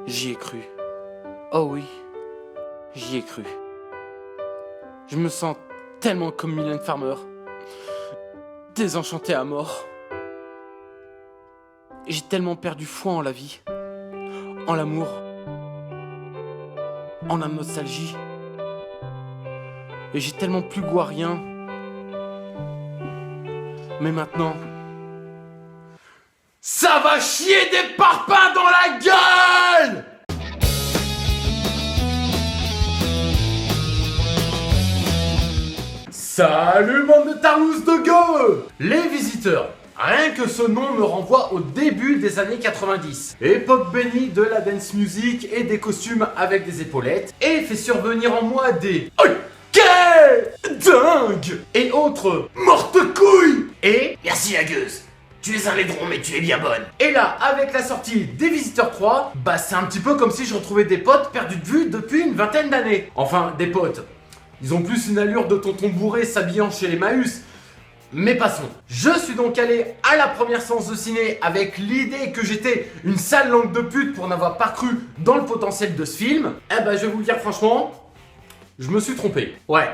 J'y ai cru. Oh oui, j'y ai cru. Je me sens tellement comme Mylène Farmer, désenchanté à mort. J'ai tellement perdu foi en la vie, en l'amour, en la nostalgie. Et j'ai tellement plus goût à rien. Mais maintenant, ça va chier des parpaings dans la gueule! Salut bande de tarlousses de gueux! Les visiteurs, rien que ce nom me renvoie au début des années 90. Époque bénie de la dance music et des costumes avec des épaulettes, et fait survenir en moi des OK! Dingue! Et autres morte couilles! Et Merci la gueuse. Tu es un laidron mais tu es bien bonne. Et là, avec la sortie des Visiteurs 3, bah c'est un petit peu comme si je retrouvais des potes perdus de vue depuis une vingtaine d'années. Enfin, des potes. Ils ont plus une allure de tonton bourré s'habillant chez les Emmaüs. Mais passons. Je suis donc allé à la première séance de ciné avec l'idée que j'étais une sale langue de pute pour n'avoir pas cru dans le potentiel de ce film. Eh ben, je vais vous le dire franchement, je me suis trompé. Ouais.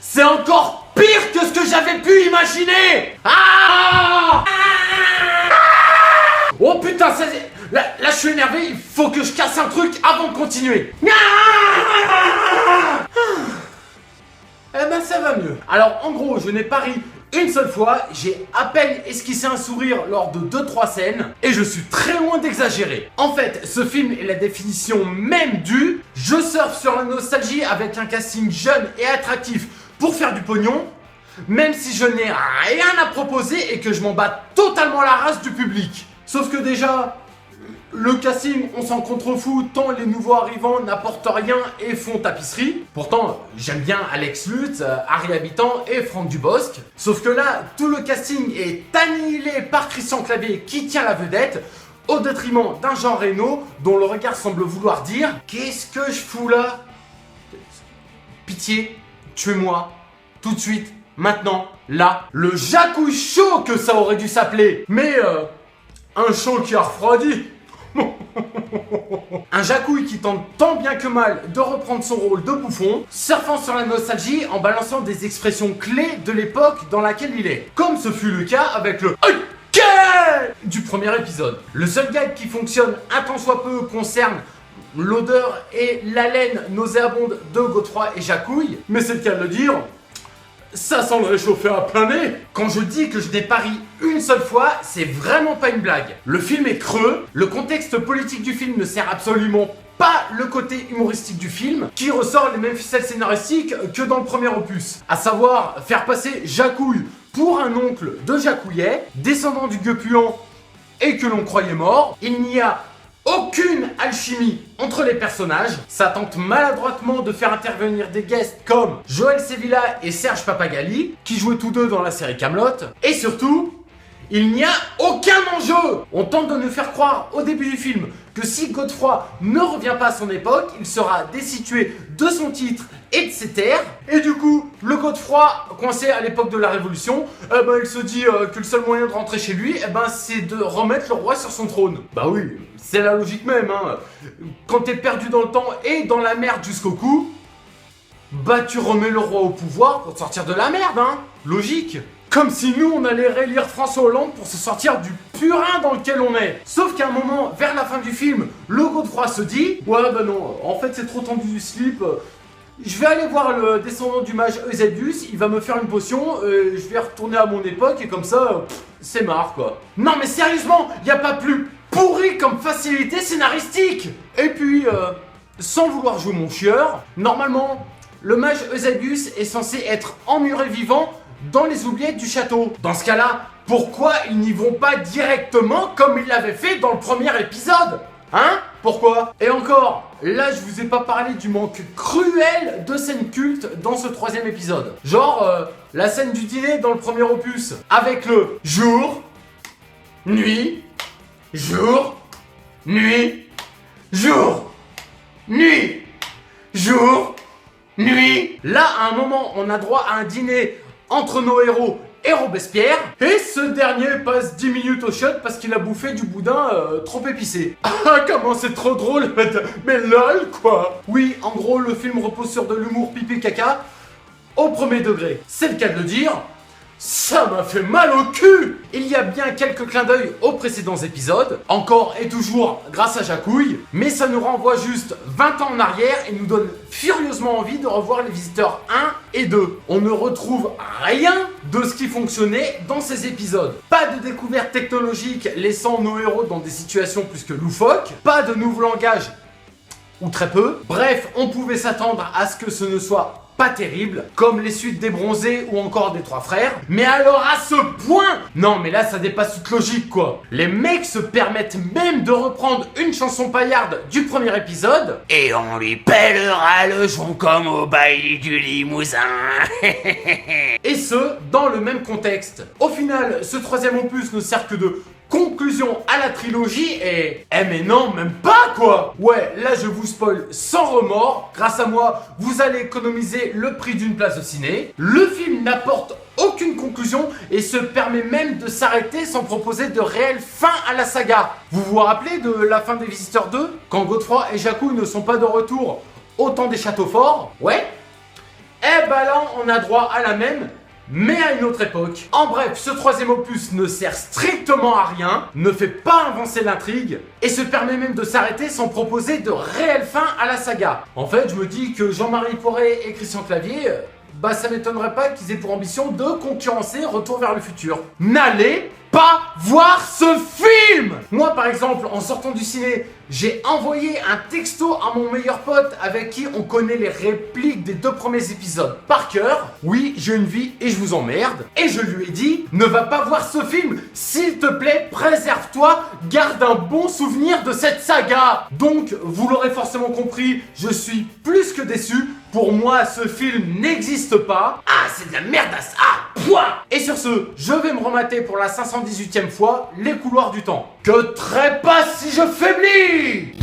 C'est encore pire que ce que j'avais pu imaginer. Ah! Oh putain, ça, là je suis énervé, il faut que je casse un truc avant de continuer. Eh ben ça va mieux. Alors en gros, je n'ai pas ri une seule fois, j'ai à peine esquissé un sourire lors de 2-3 scènes, et je suis très loin d'exagérer. En fait, ce film est la définition même du « je surfe sur la nostalgie avec un casting jeune et attractif pour faire du pognon », même si je n'ai rien à proposer et que je m'en bats totalement la race du public. Sauf que déjà, le casting, on s'en contrefout tant les nouveaux arrivants n'apportent rien et font tapisserie. Pourtant, j'aime bien Alex Lutz, Harry Habitant et Franck Dubosc. Sauf que là, tout le casting est annihilé par Christian Clavier qui tient la vedette, au détriment d'un Jean Reno dont le regard semble vouloir dire « Qu'est-ce que je fous là ? Pitié, tuez-moi, tout de suite, maintenant, là. » Le jacouille chaud que ça aurait dû s'appeler. Mais un chaud qui a refroidi. Un Jacouille qui tente tant bien que mal de reprendre son rôle de bouffon, surfant sur la nostalgie en balançant des expressions clés de l'époque dans laquelle il est. Comme ce fut le cas avec le OK du premier épisode. Le seul gag qui fonctionne un tant soit peu concerne l'odeur et l'haleine nauséabonde de Godefroy et Jacouille, mais c'est le cas de le dire, ça sent le réchauffer à plein nez. Quand je dis que je n'ai pas ri une seule fois, c'est vraiment pas une blague. Le film est creux, le contexte politique du film ne sert absolument pas le côté humoristique du film, qui ressort les mêmes ficelles scénaristiques que dans le premier opus. À savoir, faire passer Jacouille pour un oncle de Jacouillet, descendant du gueux puant et que l'on croyait mort. Il n'y a aucune alchimie entre les personnages. Ça tente maladroitement de faire intervenir des guests comme Joël Sevilla et Serge Papagali, qui jouaient tous deux dans la série Kaamelott. Et surtout, il n'y a aucun enjeu. On tente de nous faire croire au début du film que si Godefroy ne revient pas à son époque, il sera destitué de son titre et de ses terres. Et du coup, le Godefroy, coincé à l'époque de la Révolution, il se dit que le seul moyen de rentrer chez lui, c'est de remettre le roi sur son trône. Bah oui, c'est la logique même, hein. Quand t'es perdu dans le temps et dans la merde jusqu'au cou, bah tu remets le roi au pouvoir pour te sortir de la merde, hein. Logique. Comme si nous, on allait réélire François Hollande pour se sortir du purin dans lequel on est. Sauf qu'à un moment, vers la fin du film, le Godefroy se dit « Ouais, bah non, en fait, c'est trop tendu du slip. Je vais aller voir le descendant du mage Eusebius, il va me faire une potion, je vais retourner à mon époque et comme ça, c'est marre, quoi. » Non, mais sérieusement, y a pas plus pourri comme facilité scénaristique. Et puis, sans vouloir jouer mon chieur, normalement, le mage Eusebius est censé être emmuré vivant dans les oubliettes du château. Dans ce cas-là, pourquoi ils n'y vont pas directement comme ils l'avaient fait dans le premier épisode? Hein? Pourquoi? Et encore, là je vous ai pas parlé du manque cruel de scènes cultes dans ce troisième épisode. Genre, la scène du dîner dans le premier opus, avec le jour, nuit, jour, nuit, jour, nuit, jour, nuit. Là, à un moment, on a droit à un dîner entre nos héros et Robespierre, Et ce dernier passe 10 minutes au shot parce qu'il a bouffé du boudin trop épicé. Ah, comment c'est trop drôle, mais lol quoi. Oui, en gros, le film repose sur de l'humour pipi caca au premier degré. C'est le cas de le dire. Ça m'a fait mal au cul. Il y a bien quelques clins d'œil aux précédents épisodes, encore et toujours grâce à Jacouille, mais ça nous renvoie juste 20 ans en arrière et nous donne furieusement envie de revoir les visiteurs 1 et 2. On ne retrouve rien de ce qui fonctionnait dans ces épisodes. Pas de découverte technologique laissant nos héros dans des situations plus que loufoques, pas de nouveau langage, ou très peu. Bref, on pouvait s'attendre à ce que ce ne soit pas terrible, comme les suites des Bronzés ou encore des Trois Frères. Mais alors à ce point, non mais là ça dépasse toute logique quoi. Les mecs se permettent même de reprendre une chanson paillarde du premier épisode. Et on lui pèlera le jonc comme au bailli du Limousin. Et ce, dans le même contexte. Au final, ce troisième opus ne sert que de conclusion à la trilogie et... Eh mais non, même pas quoi. Ouais, là je vous spoil sans remords. Grâce à moi, vous allez économiser le prix d'une place de ciné. Le film n'apporte aucune conclusion et se permet même de s'arrêter sans proposer de réelle fin à la saga. Vous vous rappelez de la fin des Visiteurs 2 quand Godefroy et Jacouille ne sont pas de retour au temps des châteaux forts? Ouais. Eh ben là, on a droit à la même, mais à une autre époque. En bref, ce troisième opus ne sert strictement à rien, ne fait pas avancer l'intrigue, et se permet même de s'arrêter sans proposer de réelle fin à la saga. En fait, je me dis que Jean-Marie Poiret et Christian Clavier, bah ça m'étonnerait pas qu'ils aient pour ambition de concurrencer Retour vers le futur. N'allez pas voir ce film! Moi par exemple, en sortant du ciné, j'ai envoyé un texto à mon meilleur pote avec qui on connaît les répliques des 2 premiers épisodes par cœur. Oui, j'ai une vie et je vous emmerde. Et je lui ai dit, ne va pas voir ce film, s'il te plaît, préserve-toi, garde un bon souvenir de cette saga. Donc, vous l'aurez forcément compris, je suis plus que déçu. Pour moi, ce film n'existe pas. Ah, c'est de la merdasse. Ah, point. Et sur ce, je vais me remater pour la 518e fois Les Couloirs du Temps. Que trépasse si je faiblis!